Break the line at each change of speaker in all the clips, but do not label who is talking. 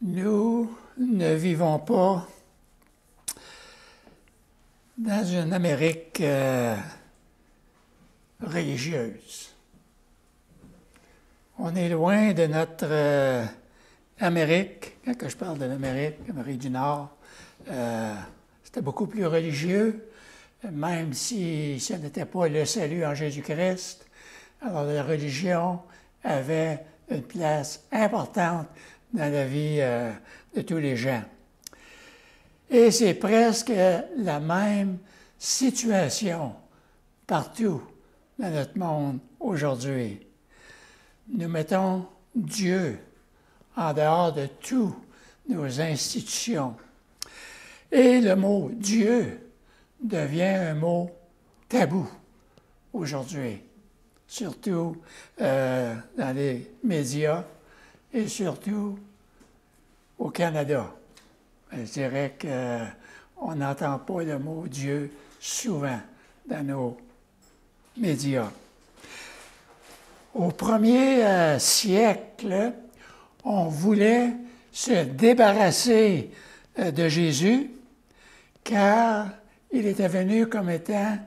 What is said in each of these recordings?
Nous ne vivons pas dans une Amérique religieuse. On est loin de notre Amérique. Quand je parle de l'Amérique, l'Amérique du Nord, c'était beaucoup plus religieux, même si ce n'était pas le salut en Jésus-Christ. Alors la religion avait une place importante dans la vie de tous les gens. Et c'est presque la même situation partout dans notre monde aujourd'hui. Nous mettons Dieu en dehors de toutes nos institutions. Et le mot Dieu devient un mot tabou aujourd'hui, surtout dans les médias et surtout au Canada. Je dirais qu'on n'entend pas le mot Dieu souvent dans nos médias. Au premier siècle, on voulait se débarrasser de Jésus car il était venu comme étant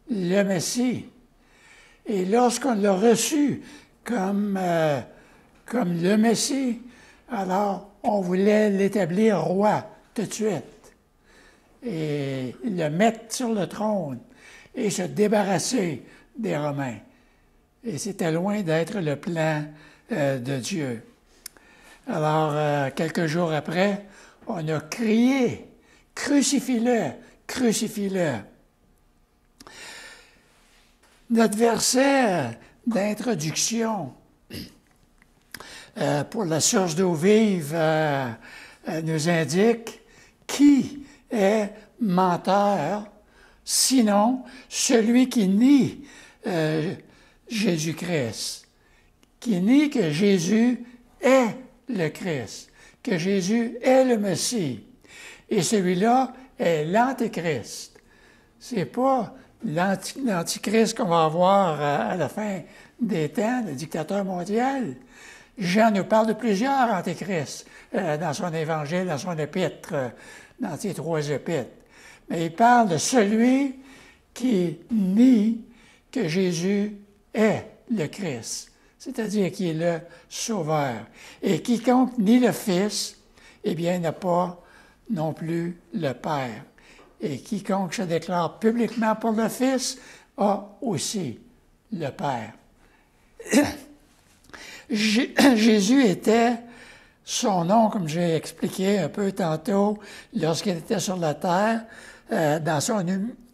le Messie. Et lorsqu'on l'a reçu comme le Messie, alors on voulait l'établir roi tout de suite et le mettre sur le trône et se débarrasser des Romains. Et c'était loin d'être le plan de Dieu. Alors, quelques jours après, on a crié « Crucifie-le, crucifie-le ». Notre verset d'introduction pour la source d'eau vive nous indique qui est menteur, sinon celui qui nie Jésus-Christ, qui nie que Jésus est le Christ, que Jésus est le Messie. Et celui-là est l'Antéchrist. C'est pas l'Antichrist qu'on va avoir à la fin des temps, le dictateur mondial. Jean nous parle de plusieurs antéchrists dans son évangile, dans son épître, dans ses 3 épîtres. Mais il parle de celui qui nie que Jésus est le Christ, c'est-à-dire qui est le Sauveur. Et quiconque nie le Fils, eh bien, n'a pas non plus le Père. Et quiconque se déclare publiquement pour le Fils a aussi le Père. Jésus était son nom, comme j'ai expliqué un peu tantôt, lorsqu'il était sur la terre, dans son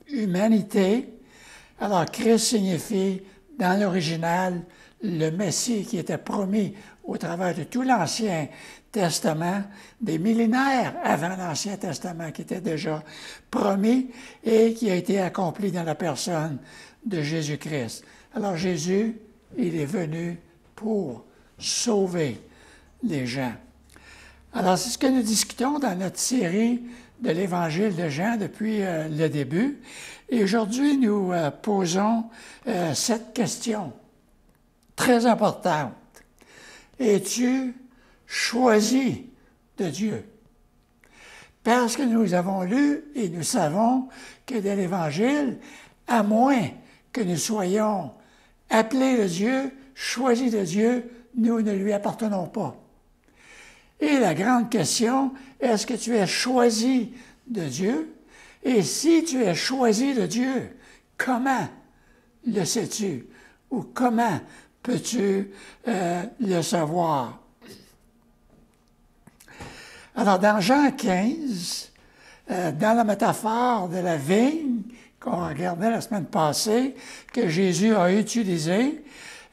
humanité. Alors, Christ signifie, dans l'original, le Messie qui était promis au travers de tout l'Ancien Testament, des millénaires avant l'Ancien Testament, qui était déjà promis et qui a été accompli dans la personne de Jésus-Christ. Alors, Jésus, il est venu pour sauver les gens. Alors, c'est ce que nous discutons dans notre série de l'Évangile de Jean depuis le début. Et aujourd'hui, nous posons cette question très importante. Es-tu choisi de Dieu? Parce que nous avons lu et nous savons que dans l'Évangile, à moins que nous soyons appelés de Dieu, choisis de Dieu, nous ne lui appartenons pas. Et la grande question, est-ce que tu es choisi de Dieu? Et si tu es choisi de Dieu, comment le sais-tu? Ou comment peux-tu le savoir? Alors, dans Jean 15, dans la métaphore de la vigne qu'on regardait la semaine passée, que Jésus a utilisée,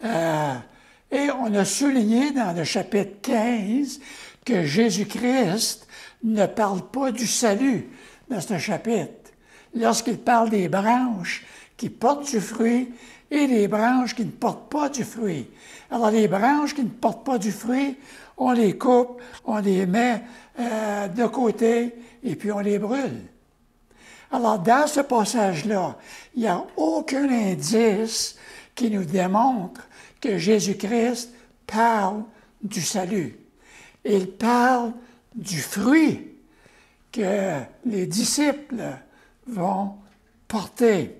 et on a souligné dans le chapitre 15 que Jésus-Christ ne parle pas du salut dans ce chapitre. Lorsqu'il parle des branches qui portent du fruit et des branches qui ne portent pas du fruit. Alors, les branches qui ne portent pas du fruit, on les coupe, on les met de côté et puis on les brûle. Alors, dans ce passage-là, il n'y a aucun indice qui nous démontre que Jésus-Christ parle du salut. Il parle du fruit que les disciples vont porter.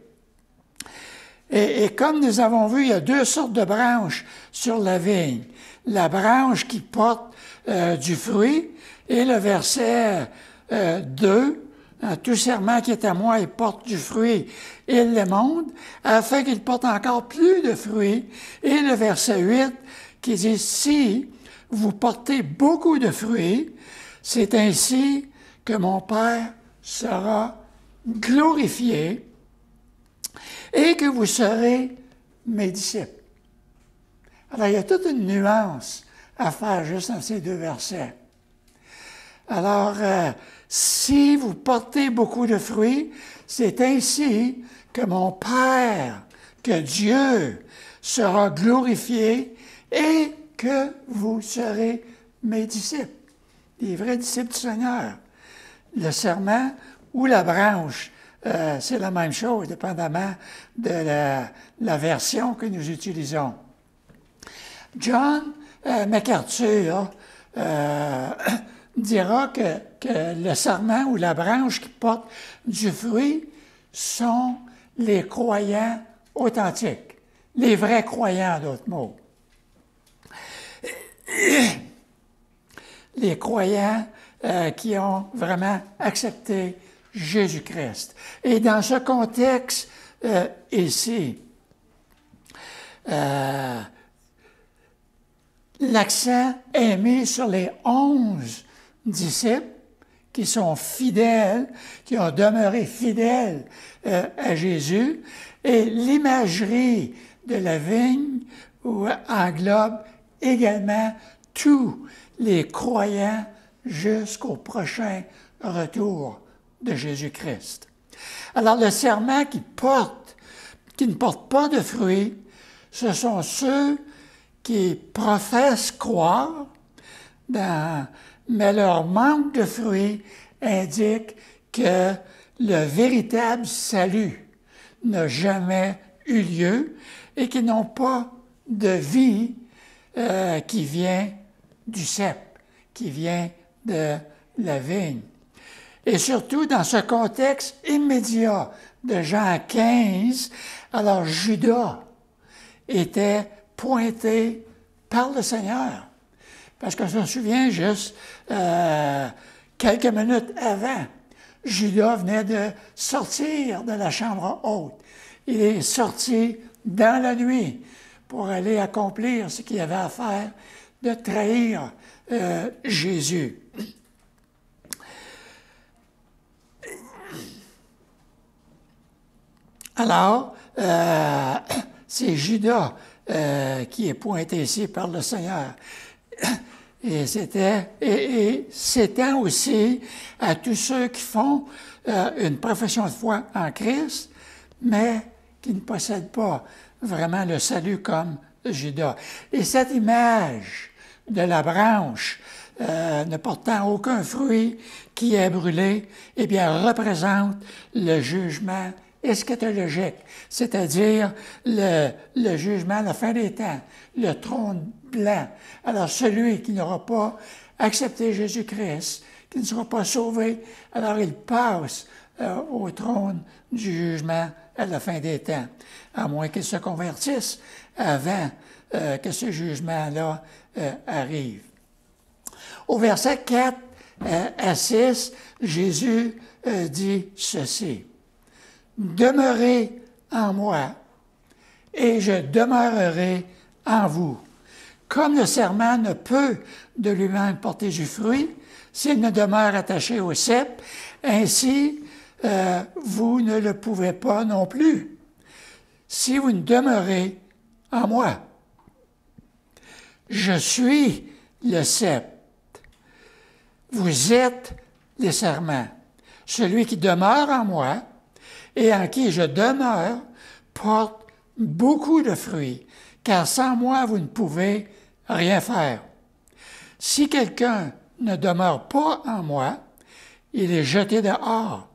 Et comme nous avons vu, il y a deux sortes de branches sur la vigne. La branche qui porte du fruit et le verset 2, tout serment qui est à moi, il porte du fruit, il l'émonde, afin qu'il porte encore plus de fruits. Et le verset 8 qui dit, si vous portez beaucoup de fruits, c'est ainsi que mon Père sera glorifié et que vous serez mes disciples. Alors, il y a toute une nuance à faire juste dans ces deux versets. Alors, si vous portez beaucoup de fruits, c'est ainsi que mon Père, que Dieu sera glorifié et que vous serez mes disciples, les vrais disciples du Seigneur. Le serment ou la branche, c'est la même chose, dépendamment de la version que nous utilisons. John MacArthur dira que le sarment ou la branche qui porte du fruit sont les croyants authentiques, les vrais croyants, d'autres mots. Les croyants qui ont vraiment accepté Jésus-Christ. Et dans ce contexte ici, l'accent est mis sur les 11 disciples qui sont fidèles, qui ont demeuré fidèles à Jésus, et l'imagerie de la vigne englobe également tous les croyants jusqu'au prochain retour de Jésus-Christ. Alors, le serment qui ne porte pas de fruits, ce sont ceux qui professent croire, mais leur manque de fruits indique que le véritable salut n'a jamais eu lieu et qu'ils n'ont pas de vie qui vient du cep, qui vient de la vigne. Et surtout dans ce contexte immédiat de Jean 15, alors Judas était pointé par le Seigneur. Parce que je me souviens juste, quelques minutes avant, Judas venait de sortir de la chambre haute. Il est sorti dans la nuit pour aller accomplir ce qu'il avait à faire, de trahir Jésus. Alors, c'est Judas qui est pointé ici par le Seigneur. Et s'étend aussi à tous ceux qui font une profession de foi en Christ, mais qui ne possèdent pas vraiment le salut comme Judas. Et cette image de la branche ne portant aucun fruit qui est brûlé, eh bien, représente le jugement eschatologique, c'est-à-dire le jugement à la fin des temps, le trône blanc. Alors, celui qui n'aura pas accepté Jésus-Christ, qui ne sera pas sauvé, alors il passe au trône du jugement à la fin des temps, à moins qu'il se convertisse avant que ce jugement-là arrive. Au verset 4 à 6, Jésus dit ceci. « Demeurez en moi, et je demeurerai en vous. Comme le serment ne peut de lui-même porter du fruit, s'il ne demeure attaché au cep, ainsi vous ne le pouvez pas non plus, si vous ne demeurez en moi. Je suis le cep. Vous êtes les serments. Celui qui demeure en moi et en qui je demeure porte beaucoup de fruits, car sans moi, vous ne pouvez rien faire. Si quelqu'un ne demeure pas en moi, il est jeté dehors,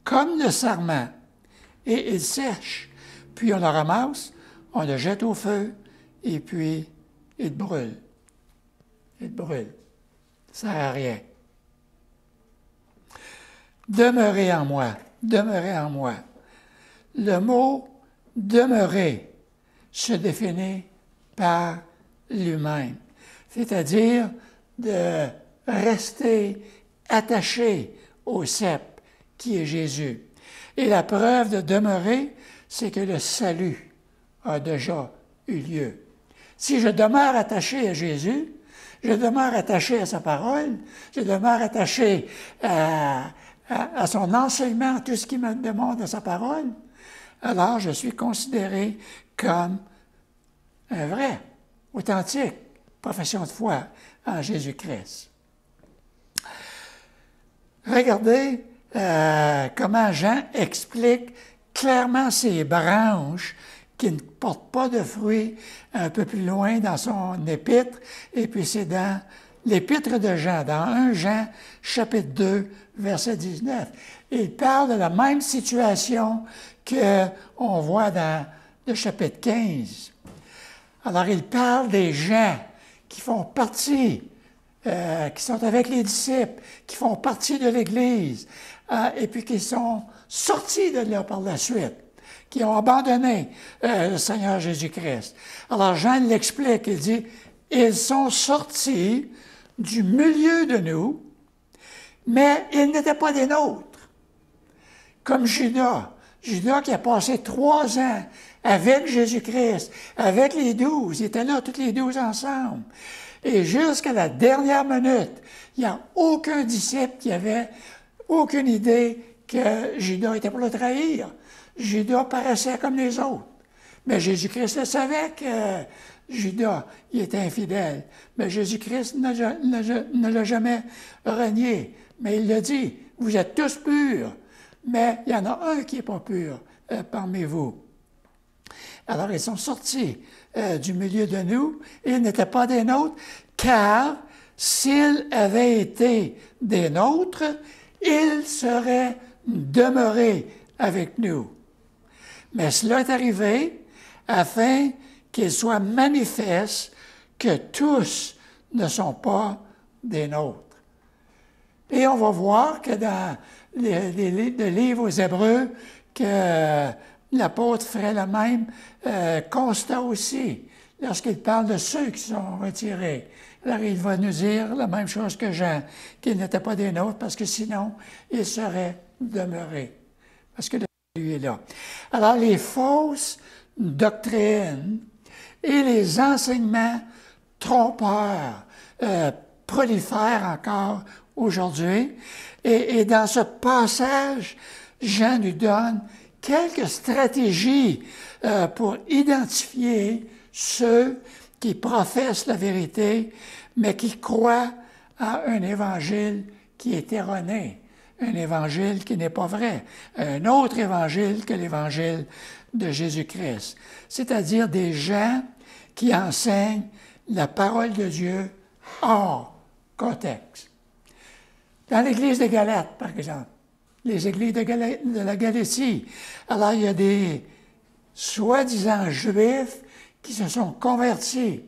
comme le sarment, et il sèche. Puis on le ramasse, on le jette au feu, et puis il brûle. Il brûle. Ça ne sert à rien. demeurez en moi, demeurez en moi. Le mot demeurer se définit par lui-même, c'est-à-dire de rester attaché au cep qui est Jésus. Et la preuve de demeurer, c'est que le salut a déjà eu lieu. Si je demeure attaché à Jésus, je demeure attaché à sa parole, je demeure attaché à son enseignement, tout ce qu'il me demande de sa parole, alors je suis considéré comme un vrai, authentique profession de foi en Jésus-Christ. Regardez comment Jean explique clairement ces branches qui ne portent pas de fruits un peu plus loin dans son épître, et puis c'est dans l'épître de Jean, dans 1 Jean, chapitre 2, verset 19. Il parle de la même situation qu'on voit dans le chapitre 15. Alors, il parle des gens qui font partie, qui sont avec les disciples, qui font partie de l'Église, et puis qui sont sortis de là par la suite, qui ont abandonné le Seigneur Jésus-Christ. Alors, Jean l'explique, il dit, « Ils sont sortis du milieu de nous, mais ils n'étaient pas des nôtres. » Comme Judas. Judas qui a passé 3 ans avec Jésus-Christ, avec les 12. Ils étaient là, tous les 12 ensemble. Et jusqu'à la dernière minute, il n'y a aucun disciple qui avait aucune idée que Judas était pour le trahir. Judas paraissait comme les autres. Mais Jésus-Christ le savait que Judas, il était infidèle. Mais Jésus-Christ ne l'a jamais renié. Mais il l'a dit, vous êtes tous purs, mais il y en a un qui n'est pas pur parmi vous. Alors, ils sont sortis du milieu de nous, et ils n'étaient pas des nôtres, car s'ils avaient été des nôtres, ils seraient demeurés avec nous. Mais cela est arrivé afin qu'il soit manifeste que tous ne sont pas des nôtres. Et on va voir que dans le livre aux Hébreux, que l'apôtre ferait le même constat aussi, lorsqu'il parle de ceux qui sont retirés. Alors, il va nous dire la même chose que Jean, qu'ils n'étaient pas des nôtres, parce que sinon, ils seraient demeurés. Parce que lui est là. Alors, les fausses doctrines et les enseignements trompeurs prolifèrent encore aujourd'hui. Et dans ce passage, Jean nous donne quelques stratégies pour identifier ceux qui professent la vérité, mais qui croient à un évangile qui est erroné, un évangile qui n'est pas vrai, un autre évangile que l'évangile de Jésus-Christ, c'est-à-dire des gens qui enseignent la parole de Dieu hors contexte. Dans l'Église de Galate, par exemple, les églises de la Galatie, alors il y a des soi-disant juifs qui se sont convertis,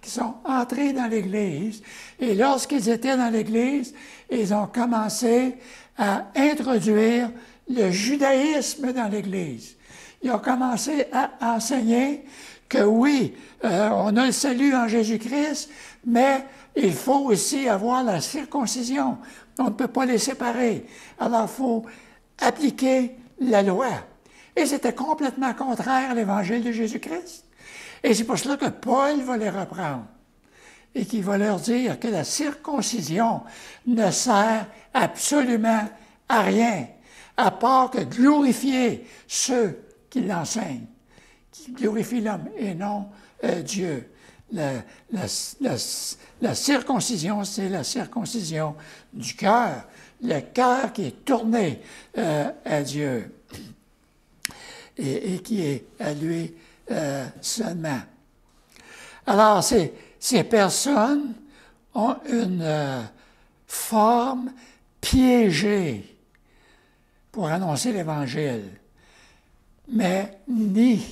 qui sont entrés dans l'Église, et lorsqu'ils étaient dans l'Église, ils ont commencé à introduire le judaïsme dans l'Église. Ils ont commencé à enseigner que oui, on a le salut en Jésus-Christ, mais il faut aussi avoir la circoncision. On ne peut pas les séparer. Alors, il faut appliquer la loi. Et c'était complètement contraire à l'Évangile de Jésus-Christ. Et c'est pour cela que Paul va les reprendre et qu'il va leur dire que la circoncision ne sert absolument à rien, à part que glorifier ceux qui l'enseignent, qui glorifient l'homme et non Dieu. La circoncision, c'est la circoncision du cœur, le cœur qui est tourné à Dieu et qui est à lui seulement. Alors, ces personnes ont une forme piégée pour annoncer l'Évangile, mais nient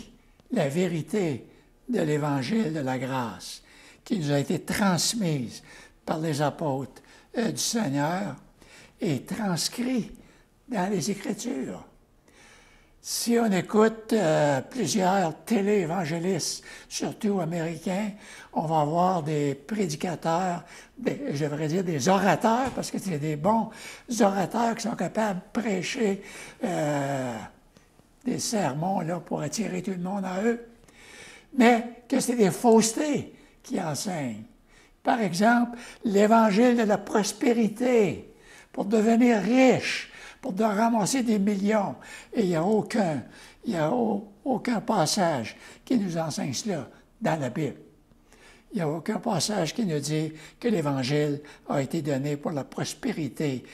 la vérité de l'Évangile de la grâce qui nous a été transmise par les apôtres du Seigneur et transcrit dans les Écritures. Si on écoute plusieurs téléévangélistes, surtout américains, on va avoir des prédicateurs, je devrais dire des orateurs, parce que c'est des bons orateurs qui sont capables de prêcher des sermons là, pour attirer tout le monde à eux, mais que c'est des faussetés qui enseignent. Par exemple, l'évangile de la prospérité, pour devenir riche, pour ramasser des millions. Et il n'y a aucun passage qui nous enseigne cela dans la Bible. Il n'y a aucun passage qui nous dit que l'Évangile a été donné pour la prospérité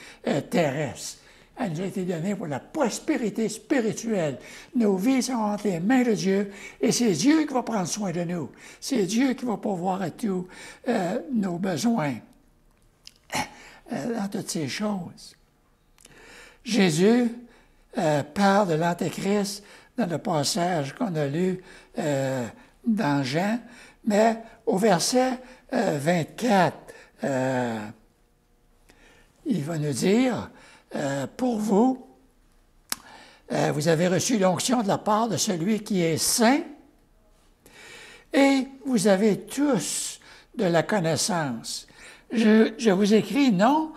terrestre. Elle nous a été donnée pour la prospérité spirituelle. Nos vies sont entre les mains de Dieu et c'est Dieu qui va prendre soin de nous. C'est Dieu qui va pourvoir à tous nos besoins dans toutes ces choses. Jésus parle de l'Antéchrist dans le passage qu'on a lu dans Jean, mais au verset 24, il va nous dire, pour vous, vous avez reçu l'onction de la part de celui qui est saint, et vous avez tous de la connaissance. Je vous écris non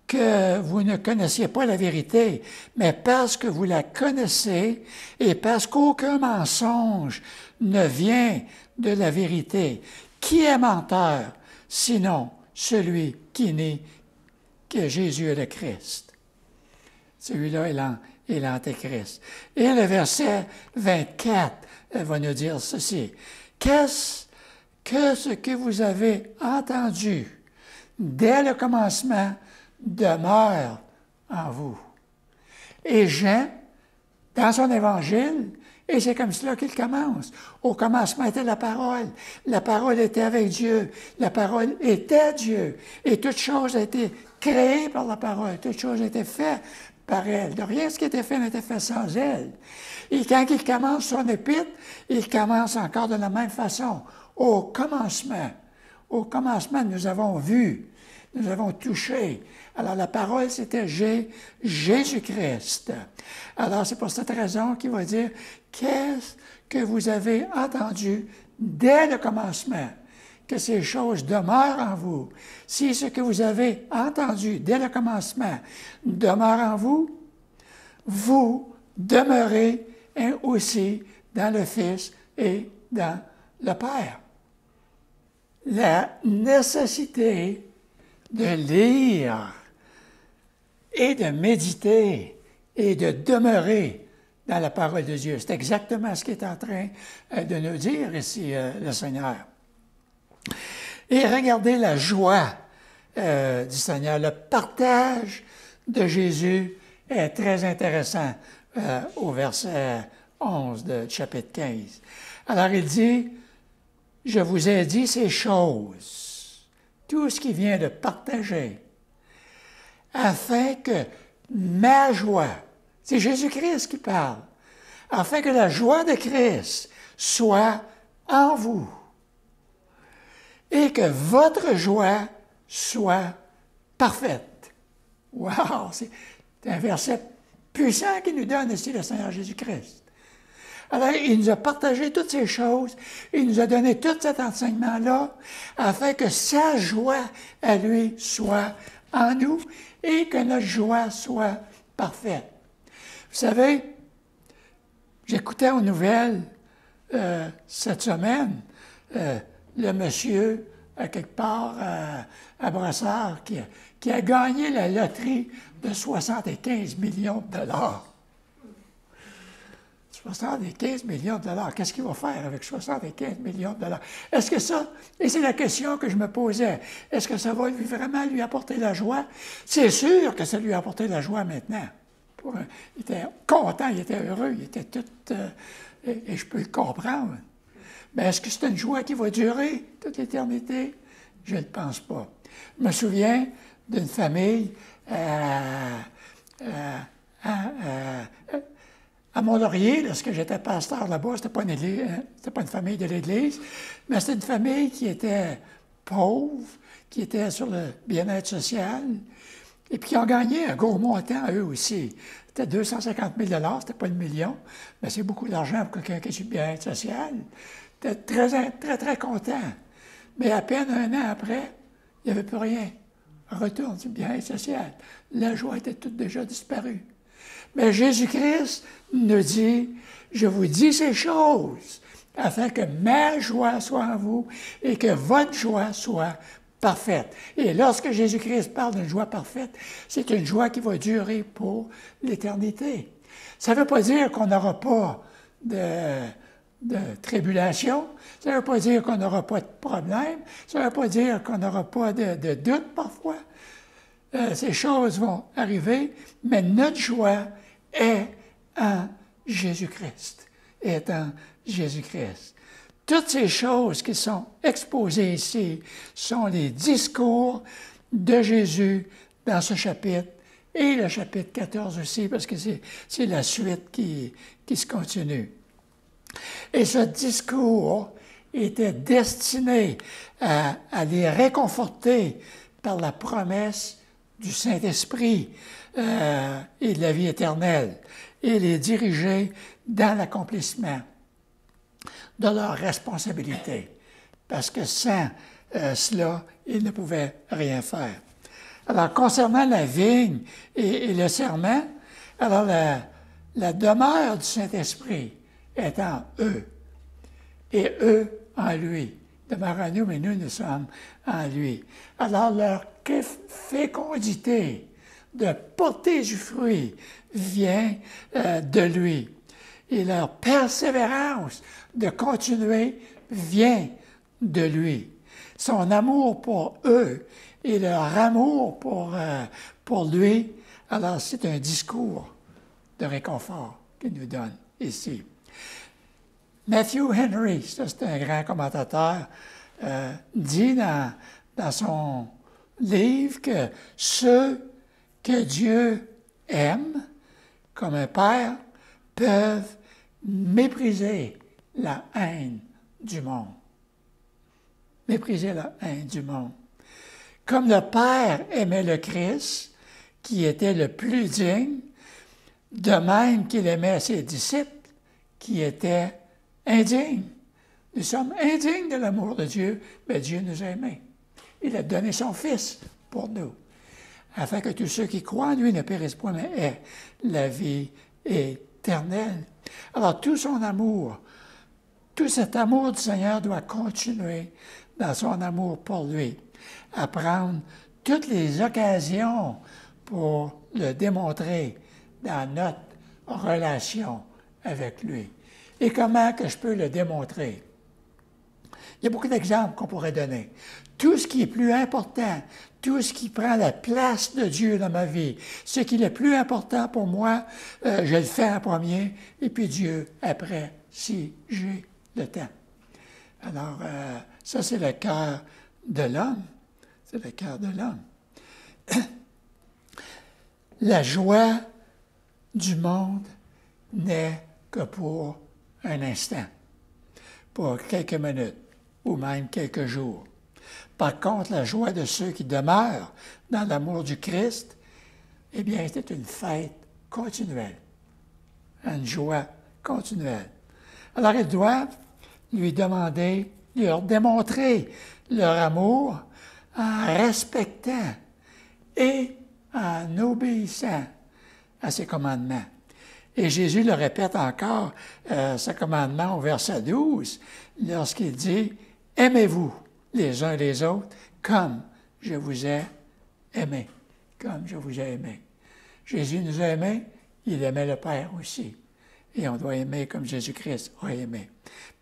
que vous ne connaissiez pas la vérité, mais parce que vous la connaissez et parce qu'aucun mensonge ne vient de la vérité. Qui est menteur, sinon celui qui nie que Jésus est le Christ? Celui-là est l'Antéchrist. Et le verset 24 va nous dire ceci. Qu'est-ce que ce que vous avez entendu dès le commencement demeure en vous? Et Jean, dans son évangile, et c'est comme cela qu'il commence. Au commencement était la parole était avec Dieu, la parole était Dieu, et toute chose a été créée par la parole, toute chose a été faite par elle. De rien ce qui était fait n'était fait sans elle. Et quand il commence son épître, il commence encore de la même façon. Au commencement, nous avons vu, nous avons touché. Alors, la parole, c'était Jésus-Christ. Alors, c'est pour cette raison qu'il va dire, qu'est-ce que vous avez entendu dès le commencement? Que ces choses demeurent en vous. Si ce que vous avez entendu dès le commencement demeure en vous, vous demeurez aussi dans le Fils et dans le Père. La nécessité de lire et de méditer et de demeurer dans la parole de Dieu. C'est exactement ce qu'il est en train de nous dire ici, le Seigneur. Et regardez la joie du Seigneur. Le partage de Jésus est très intéressant au verset 11 du chapitre 15. Alors il dit, « Je vous ai dit ces choses, tout ce qui vient de partager, afin que ma joie, c'est Jésus-Christ qui parle, afin que la joie de Christ soit en vous et que votre joie soit parfaite. » Wow! C'est un verset puissant qu'il nous donne ici, le Seigneur Jésus-Christ. Alors, il nous a partagé toutes ces choses, il nous a donné tout cet enseignement-là, afin que sa joie à lui soit en nous et que notre joie soit parfaite. Vous savez, j'écoutais aux nouvelles cette semaine, le monsieur, à quelque part, à Brossard, qui a gagné la loterie de 75 millions de dollars. 75 millions de dollars. Qu'est-ce qu'il va faire avec 75 millions de dollars? Est-ce que ça, et c'est la question que je me posais, est-ce que ça va vraiment lui apporter la joie? C'est sûr que ça lui a apporté la joie maintenant. Il était content, il était heureux, il était tout... et je peux le comprendre. Mais est-ce que c'est une joie qui va durer toute l'éternité? Je ne le pense pas. Je me souviens d'une famille à Mont-Laurier, lorsque j'étais pasteur là-bas, c'était pas une famille de l'Église, mais c'était une famille qui était pauvre, qui était sur le bien-être social, Et puis, ils ont gagné un gros montant, eux aussi. C'était 250 000 c'était pas le million, mais c'est beaucoup d'argent pour quelqu'un qui est sur le bien-être social. J'étais très, très, très content. Mais à peine un an après, il n'y avait plus rien. Retourne sur le bien-être social. La joie était toute déjà disparue. Mais Jésus-Christ nous dit, je vous dis ces choses afin que ma joie soit en vous et que votre joie soit parfaite. Et lorsque Jésus-Christ parle d'une joie parfaite, c'est une joie qui va durer pour l'éternité. Ça ne veut pas dire qu'on n'aura pas de tribulation, ça ne veut pas dire qu'on n'aura pas de problème, ça ne veut pas dire qu'on n'aura pas de doute parfois. Ces choses vont arriver, mais notre joie est en Jésus-Christ. Est en Jésus-Christ. Toutes ces choses qui sont exposées ici sont les discours de Jésus dans ce chapitre et le chapitre 14 aussi, parce que c'est la suite qui se continue. Et ce discours était destiné à les réconforter par la promesse du Saint-Esprit et de la vie éternelle, et les diriger dans l'accomplissement de leurs responsabilités, parce que sans cela, ils ne pouvaient rien faire. Alors, concernant la vigne et le serment, alors la demeure du Saint-Esprit est en eux, et eux en lui. Demeure en nous, mais nous sommes en lui. Alors, leur fécondité de porter du fruit vient de lui. Et leur persévérance de continuer vient de lui. Son amour pour eux et leur amour pour lui, alors c'est un discours de réconfort qu'il nous donne ici. Matthew Henry, ça c'est un grand commentateur, dit dans son livre que ceux que Dieu aime, comme un père, peuvent mépriser la haine du monde. Mépriser la haine du monde. Comme le Père aimait le Christ, qui était le plus digne, de même qu'il aimait ses disciples, qui étaient indignes. Nous sommes indignes de l'amour de Dieu, mais Dieu nous a aimés. Il a donné son Fils pour nous, afin que tous ceux qui croient en lui ne périssent point, mais aient la vie éternelle. Alors, tout son amour, tout cet amour du Seigneur doit continuer dans son amour pour lui, à prendre toutes les occasions pour le démontrer dans notre relation avec lui. Et comment que je peux le démontrer? Il y a beaucoup d'exemples qu'on pourrait donner. Tout ce qui est plus important, tout ce qui prend la place de Dieu dans ma vie, ce qui est le plus important pour moi, je le fais en premier, et puis Dieu après, si j'ai le temps. Alors, ça, c'est le cœur de l'homme. C'est le cœur de l'homme. La joie du monde n'est que pour un instant, pour quelques minutes ou même quelques jours. Par contre, la joie de ceux qui demeurent dans l'amour du Christ, eh bien, c'est une fête continuelle, une joie continuelle. Alors, ils doivent lui demander, leur démontrer leur amour en respectant et en obéissant à ses commandements. Et Jésus le répète encore, ce commandement au verset 12, lorsqu'il dit « Aimez-vous les uns les autres comme je vous ai aimés. » Comme je vous ai aimés. Jésus nous a aimés, il aimait le Père aussi. Et on doit aimer comme Jésus-Christ a aimé.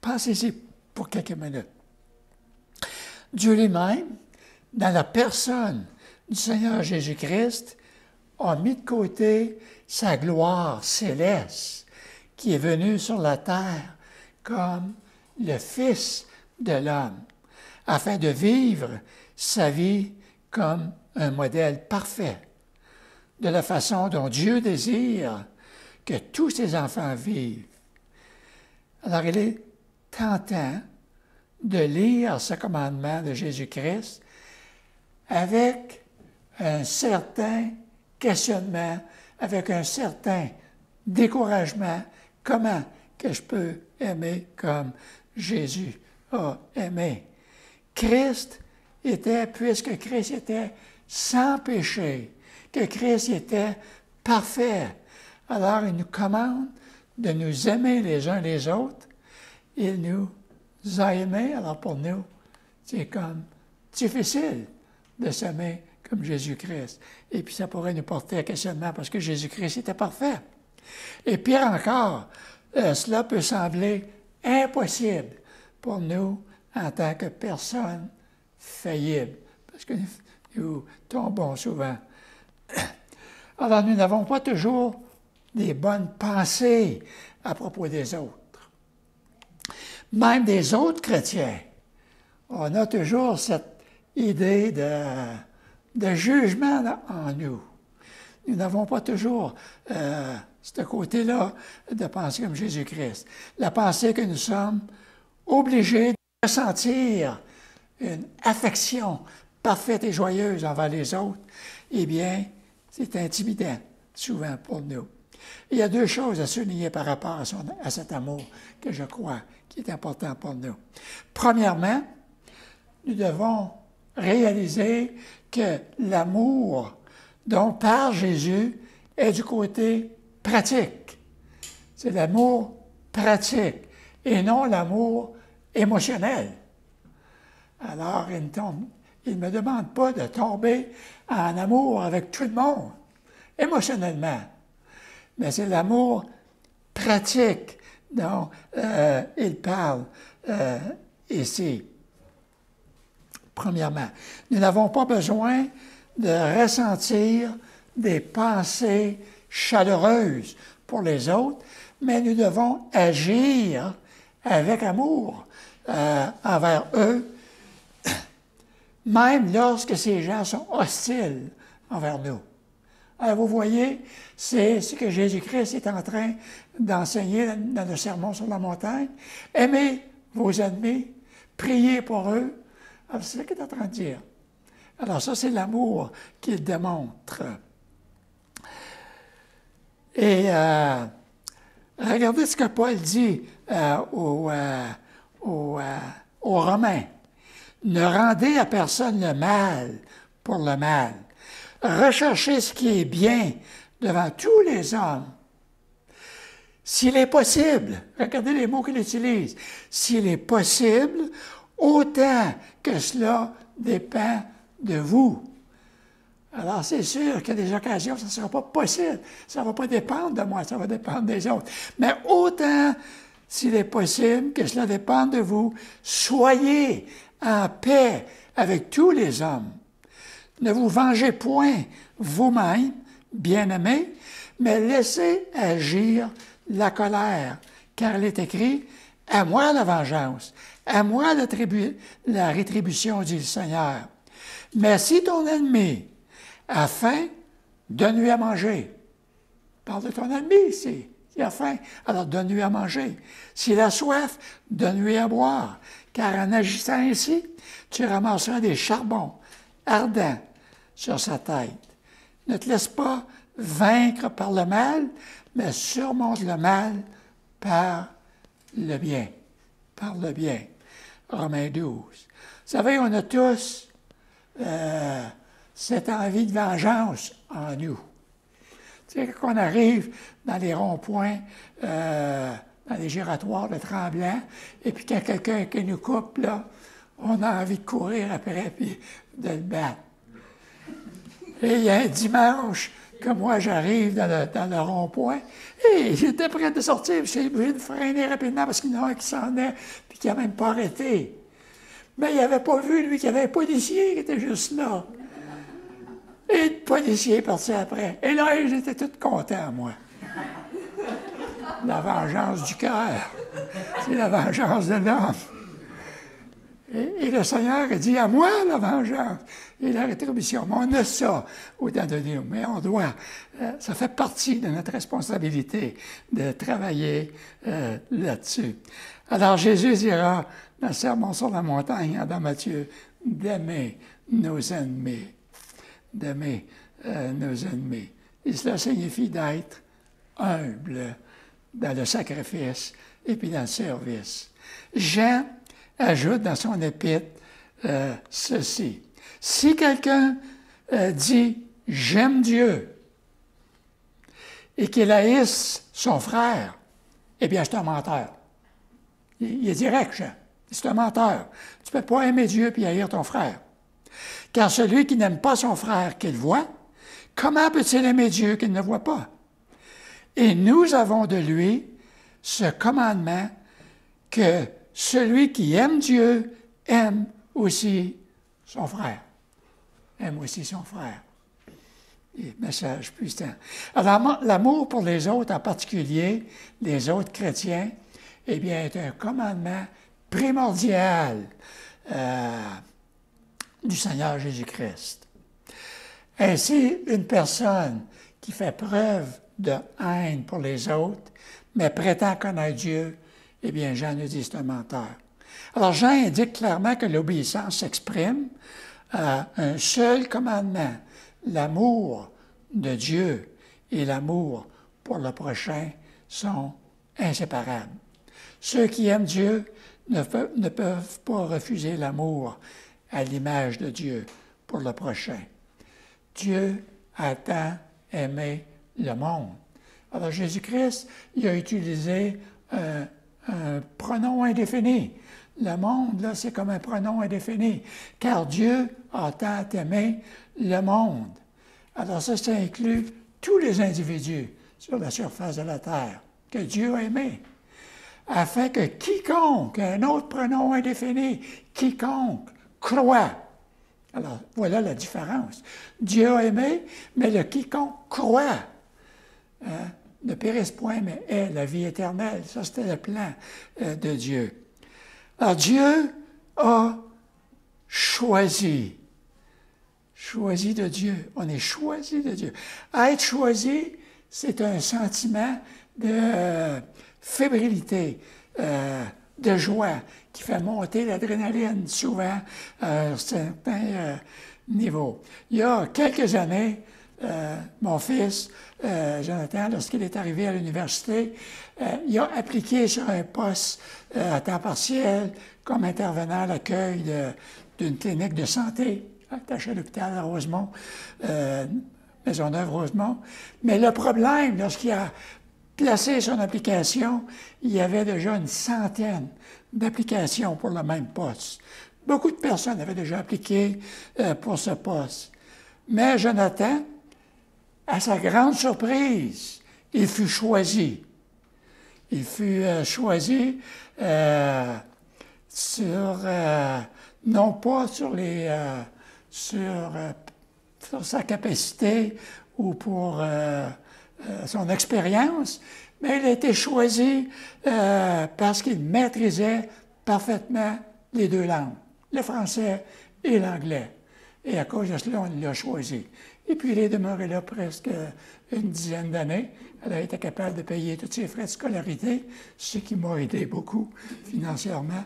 Pensez-y pour quelques minutes. Dieu lui-même, dans la personne du Seigneur Jésus-Christ, a mis de côté sa gloire céleste qui est venue sur la terre comme le Fils de l'homme, afin de vivre sa vie comme un modèle parfait, de la façon dont Dieu désire que tous ses enfants vivent. Alors, il est tentant de lire ce commandement de Jésus-Christ avec un certain questionnement, avec un certain découragement. Comment que je peux aimer comme Jésus a aimé? Christ était, puisque Christ était sans péché, que Christ était parfait, alors il nous commande de nous aimer les uns les autres. Il nous a aimés, alors pour nous, c'est comme difficile de s'aimer comme Jésus-Christ. Et puis ça pourrait nous porter à questionnement parce que Jésus-Christ était parfait. Et pire encore, cela peut sembler impossible pour nous en tant que personnes faillibles, parce que nous tombons souvent. Alors nous n'avons pas toujours des bonnes pensées à propos des autres. Même des autres chrétiens, on a toujours cette idée de jugement en nous. Nous n'avons pas toujours ce côté-là de penser comme Jésus-Christ. La pensée que nous sommes obligés de ressentir une affection parfaite et joyeuse envers les autres, eh bien, c'est intimidant, souvent, pour nous. Il y a deux choses à souligner par rapport à cet amour que je crois qui est important pour nous. Premièrement, nous devons réaliser que l'amour dont parle Jésus est du côté pratique. C'est l'amour pratique et non l'amour émotionnel. Alors, il ne me demande pas de tomber en amour avec tout le monde, émotionnellement. Mais c'est l'amour pratique dont il parle ici. Premièrement, nous n'avons pas besoin de ressentir des pensées chaleureuses pour les autres, mais nous devons agir avec amour envers eux, même lorsque ces gens sont hostiles envers nous. Alors vous voyez, c'est ce que Jésus-Christ est en train d'enseigner dans le Sermon sur la montagne. Aimez vos ennemis, priez pour eux. Alors c'est ce qu'il est en train de dire. Alors ça, c'est l'amour qu'il démontre. Et regardez ce que Paul dit aux Romains. Ne rendez à personne le mal pour le mal. Recherchez ce qui est bien devant tous les hommes. S'il est possible, regardez les mots qu'il utilise, s'il est possible, autant que cela dépend de vous. Alors, c'est sûr qu'il y a des occasions où ça ne sera pas possible. Ça ne va pas dépendre de moi, ça va dépendre des autres. Mais autant, s'il est possible, que cela dépende de vous, soyez en paix avec tous les hommes. Ne vous vengez point vous-même, bien-aimés, mais laissez agir la colère, car il est écrit « À moi la vengeance, à moi la rétribution, dit le Seigneur. Mais si ton ennemi a faim, donne-lui à manger. » Parle de ton ennemi ici. Il a faim, alors donne-lui à manger. S'il a soif, donne-lui à boire. Car en agissant ainsi, tu ramasseras des charbons ardents sur sa tête. Ne te laisse pas vaincre par le mal, mais surmonte le mal par le bien. Par le bien. Romains 12. Vous savez, on a tous cette envie de vengeance en nous. Tu sais, quand on arrive dans les ronds-points, dans les giratoires de Tremblant, et puis qu'il y a quelqu'un qui nous coupe, là, on a envie de courir après, puis de le battre. Et il y a un dimanche que moi, j'arrive dans le rond-point, et j'étais prêt de sortir, j'ai obligé de freiner rapidement parce qu'il y en a un qui s'en est, puis qui n'a même pas arrêté. Mais il n'avait pas vu, lui, qu'il y avait un policier qui était juste là. Et le policier est parti après. Et là, j'étais tout content, moi. La vengeance du cœur. C'est la vengeance de l'homme. Et le Seigneur a dit, à moi la vengeance et la rétribution. Mais on a ça au-dedans de nous. Mais on doit, ça fait partie de notre responsabilité de travailler là-dessus. Alors Jésus dira dans le Sermon sur la montagne, dans Matthieu, d'aimer nos ennemis. d'aimer nos ennemis. Et cela signifie d'être humble dans le sacrifice et puis dans le service. Jean ajoute dans son épître ceci. Si quelqu'un dit « j'aime Dieu » et qu'il haïsse son frère, eh bien, c'est un menteur. Il est direct, Jean. C'est un menteur. Tu ne peux pas aimer Dieu et haïr ton frère. Car celui qui n'aime pas son frère qu'il voit, comment peut-il aimer Dieu qu'il ne voit pas? Et nous avons de lui ce commandement que celui qui aime Dieu aime aussi son frère. Aime aussi son frère. Et message puissant. Alors, l'amour pour les autres, en particulier les autres chrétiens, eh bien, est un commandement primordial du Seigneur Jésus-Christ. Ainsi, une personne qui fait preuve de haine pour les autres, mais prétend connaître Dieu, eh bien, Jean nous dit c'est un menteur. Alors, Jean indique clairement que l'obéissance s'exprime à un seul commandement, l'amour de Dieu et l'amour pour le prochain sont inséparables. Ceux qui aiment Dieu ne peuvent pas refuser l'amour à l'image de Dieu pour le prochain. Dieu a tant aimé le monde. Alors Jésus-Christ, il a utilisé un pronom indéfini. Le monde, là, c'est comme un pronom indéfini, car Dieu a tant aimé le monde. Alors ça inclut tous les individus sur la surface de la terre que Dieu a aimé, afin que quiconque, un autre pronom indéfini, quiconque croit. Alors, voilà la différence. Dieu a aimé, mais le quiconque croit ne périsse point, mais ait la vie éternelle. Ça, c'était le plan de Dieu. Alors, Dieu a choisi. Choisi de Dieu. On est choisi de Dieu. Être choisi, c'est un sentiment de fébrilité, de joie, qui fait monter l'adrénaline souvent à un certain niveau. Il y a quelques années, mon fils, Jonathan, lorsqu'il est arrivé à l'université, il a appliqué sur un poste à temps partiel comme intervenant à l'accueil d'une clinique de santé attaché à l'hôpital à Rosemont, Maisonneuve-Rosemont. Mais le problème, lorsqu'il a placé son application, il y avait déjà une centaine d'applications pour le même poste. Beaucoup de personnes avaient déjà appliqué pour ce poste. Mais Jonathan, à sa grande surprise, il fut choisi. Il fut choisi non pas sur sa capacité ou pour son expérience, mais il a été choisi parce qu'il maîtrisait parfaitement les deux langues, le français et l'anglais. Et à cause de cela, on l'a choisi. Et puis, il est demeuré là presque une dizaine d'années. Elle a été capable de payer tous ses frais de scolarité, ce qui m'a aidé beaucoup financièrement.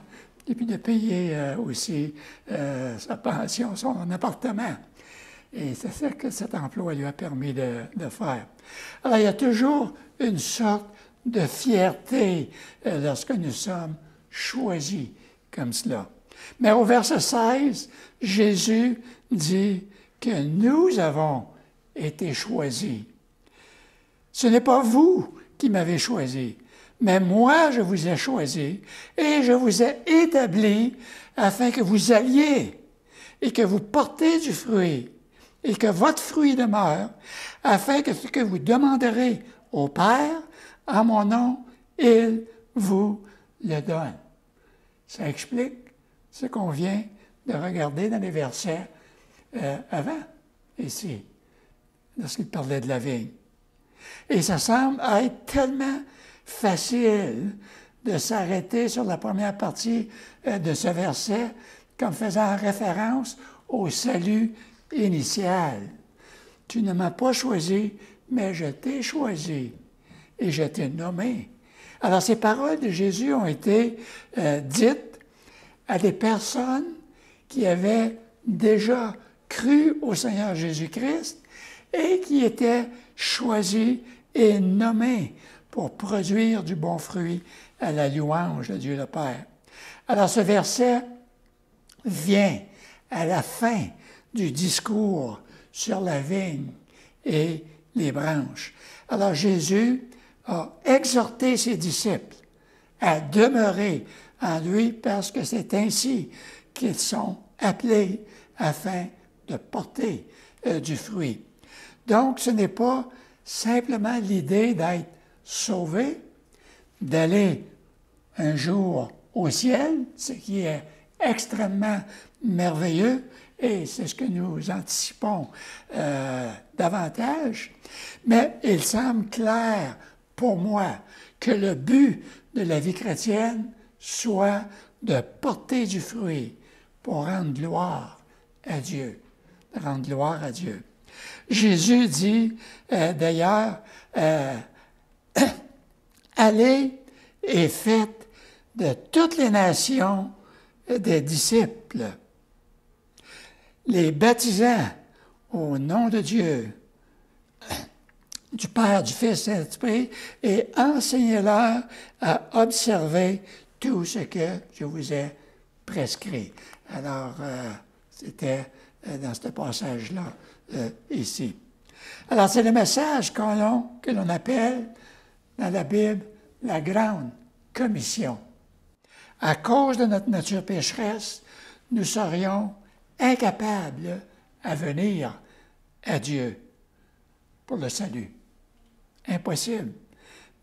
Et puis de payer aussi sa pension, son appartement. Et c'est ça que cet emploi lui a permis de faire. Alors, il y a toujours une sorte de fierté lorsque nous sommes choisis comme cela. Mais au verset 16, Jésus dit que nous avons été choisis. Ce n'est pas vous qui m'avez choisi, mais moi je vous ai choisi et je vous ai établi afin que vous alliez et que vous portez du fruit et que votre fruit demeure, afin que ce que vous demanderez au Père, en mon nom, il vous le donne. Ça explique ce qu'on vient de regarder dans les versets avant, ici, lorsqu'il parlait de la vigne. Et ça semble être tellement facile de s'arrêter sur la première partie de ce verset comme faisant référence au salut initial. Tu ne m'as pas choisi, mais je t'ai choisi et je t'ai nommé. Alors, ces paroles de Jésus ont été dites à des personnes qui avaient déjà cru au Seigneur Jésus-Christ et qui étaient choisis et nommés pour produire du bon fruit à la louange de Dieu le Père. Alors ce verset vient à la fin du discours sur la vigne et les branches. Alors Jésus a exhorté ses disciples à demeurer en lui parce que c'est ainsi qu'ils sont appelés afin de porter du fruit. Donc ce n'est pas simplement l'idée d'être sauvé, d'aller un jour au ciel, ce qui est extrêmement merveilleux, et c'est ce que nous anticipons davantage. Mais il semble clair pour moi que le but de la vie chrétienne soit de porter du fruit pour rendre gloire à Dieu. Rendre gloire à Dieu. Jésus dit d'ailleurs, allez et faites de toutes les nations des disciples, les baptisant au nom de Dieu, du Père, du Fils et de l'Esprit, et enseignez-leur à observer tout ce que je vous ai prescrit. Alors, c'était dans ce passage-là, ici. Alors, c'est le message que l'on appelle dans la Bible la grande commission. À cause de notre nature pécheresse, nous serions incapables à venir à Dieu pour le salut. Impossible.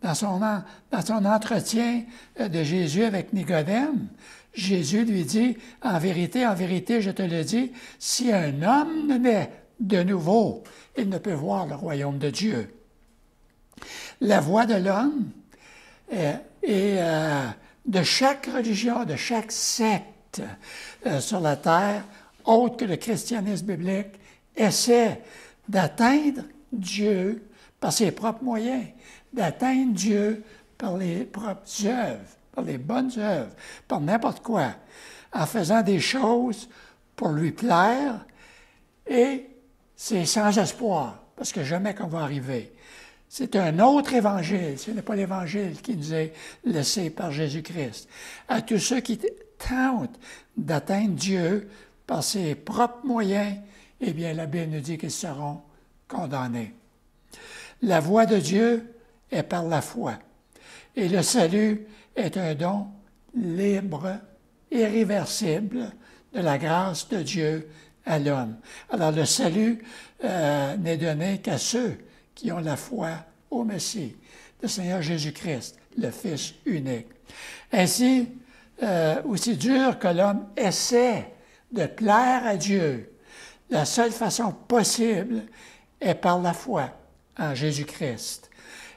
Dans son entretien de Jésus avec Nicodème, Jésus lui dit, en vérité, je te le dis, si un homme ne naît de nouveau, il ne peut voir le royaume de Dieu. La voie de l'homme et de chaque religion, de chaque secte sur la terre, autre que le christianisme biblique, essaie d'atteindre Dieu par ses propres moyens, d'atteindre Dieu par les propres œuvres, par les bonnes œuvres, par n'importe quoi, en faisant des choses pour lui plaire, et c'est sans espoir, parce que jamais qu'on va arriver. C'est un autre évangile, ce n'est pas l'évangile qui nous est laissé par Jésus-Christ. À tous ceux qui tentent d'atteindre Dieu par ses propres moyens, eh bien, la Bible nous dit qu'ils seront condamnés. La voie de Dieu est par la foi, et le salut est un don libre, irréversible de la grâce de Dieu à l'homme. Alors, le salut n'est donné qu'à ceux qui ont la foi au Messie, le Seigneur Jésus-Christ, le Fils unique. Ainsi, aussi dur que l'homme essaie de plaire à Dieu, la seule façon possible est par la foi en Jésus-Christ.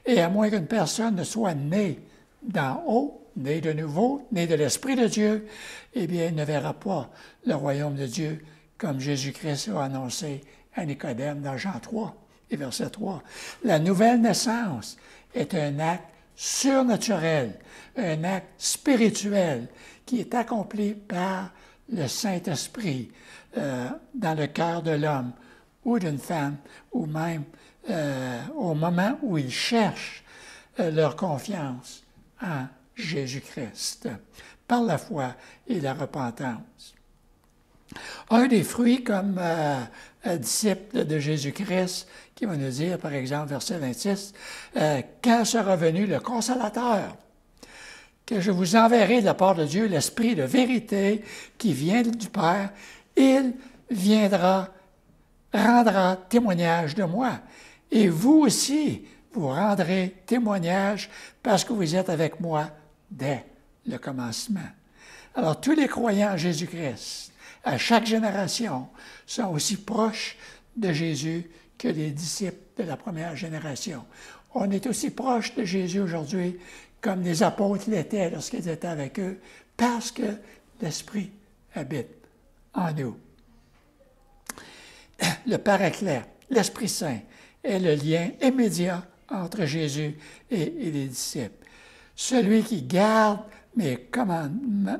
Et à moins qu'une personne ne soit née d'en haut, née de nouveau, née de l'Esprit de Dieu, eh bien, il ne verra pas le royaume de Dieu comme Jésus-Christ a annoncé à Nicodème dans Jean 3 et verset 3. La nouvelle naissance est un acte surnaturel, un acte spirituel qui est accompli par le Saint-Esprit dans le cœur de l'homme ou d'une femme, ou même au moment où ils cherchent leur confiance en Jésus-Christ, par la foi et la repentance. Un des fruits comme disciple de Jésus-Christ, qui va nous dire, par exemple, verset 26, « Quand sera venu le Consolateur, que je vous enverrai de la part de Dieu l'Esprit de vérité qui vient du Père, il viendra, rendra témoignage de moi. Et vous aussi, vous rendrez témoignage parce que vous êtes avec moi dès le commencement. » Alors, tous les croyants en Jésus-Christ, à chaque génération, sont aussi proches de Jésus que les disciples de la première génération. On est aussi proche de Jésus aujourd'hui comme les apôtres l'étaient lorsqu'ils étaient avec eux, parce que l'Esprit habite en nous. Le Paraclet, l'Esprit Saint, est le lien immédiat entre Jésus et les disciples. Celui qui garde mes commandements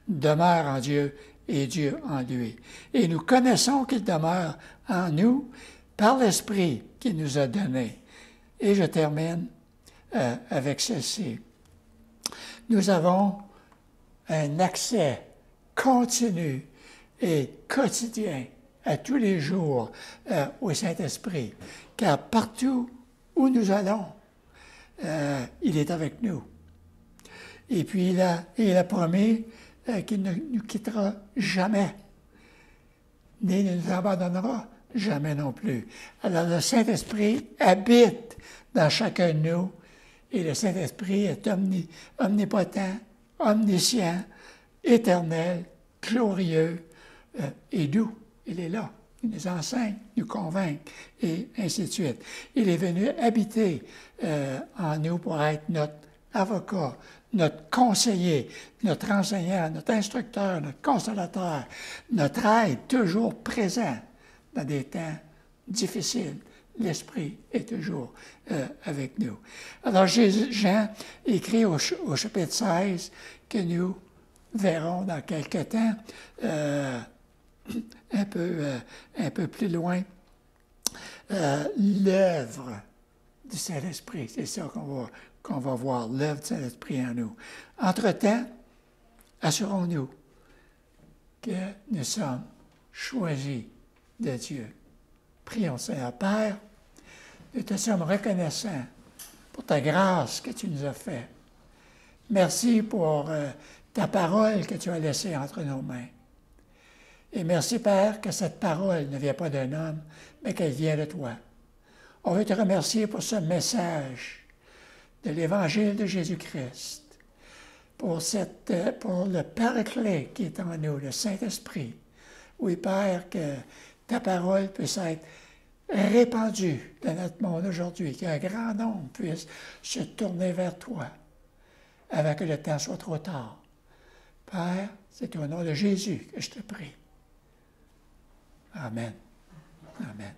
demeure en Dieu et Dieu en lui. Et nous connaissons qu'il demeure en nous par l'Esprit qu'il nous a donné. Et je termine avec ceci. Nous avons un accès continu et quotidien à tous les jours au Saint-Esprit, car partout où nous allons, il est avec nous. Et puis il a promis qu'il ne nous quittera jamais, ni ne nous abandonnera jamais non plus. Alors le Saint-Esprit habite dans chacun de nous, et le Saint-Esprit est omnipotent, omniscient, éternel, glorieux et doux. Il est là. Il nous enseigne, nous convainc, et ainsi de suite. Il est venu habiter en nous pour être notre avocat, notre conseiller, notre enseignant, notre instructeur, notre consolateur, notre aide toujours présent dans des temps difficiles. L'Esprit est toujours avec nous. Alors Jean écrit au chapitre 16 que nous verrons dans quelque temps, un peu plus loin, l'œuvre du Saint-Esprit. C'est ça qu'on va voir, l'œuvre du Saint-Esprit en nous. Entre-temps, assurons-nous que nous sommes choisis de Dieu. Prions, Seigneur Père, nous te sommes reconnaissants pour ta grâce que tu nous as faite. Merci pour ta parole que tu as laissée entre nos mains. Et merci, Père, que cette parole ne vient pas d'un homme, mais qu'elle vient de toi. On veut te remercier pour ce message de l'Évangile de Jésus-Christ, pour le Paraclet qui est en nous, le Saint-Esprit. Oui, Père, que ta parole puisse être répandue dans notre monde aujourd'hui, qu'un grand nombre puisse se tourner vers toi avant que le temps soit trop tard. Père, c'est au nom de Jésus que je te prie. Amen. Amen.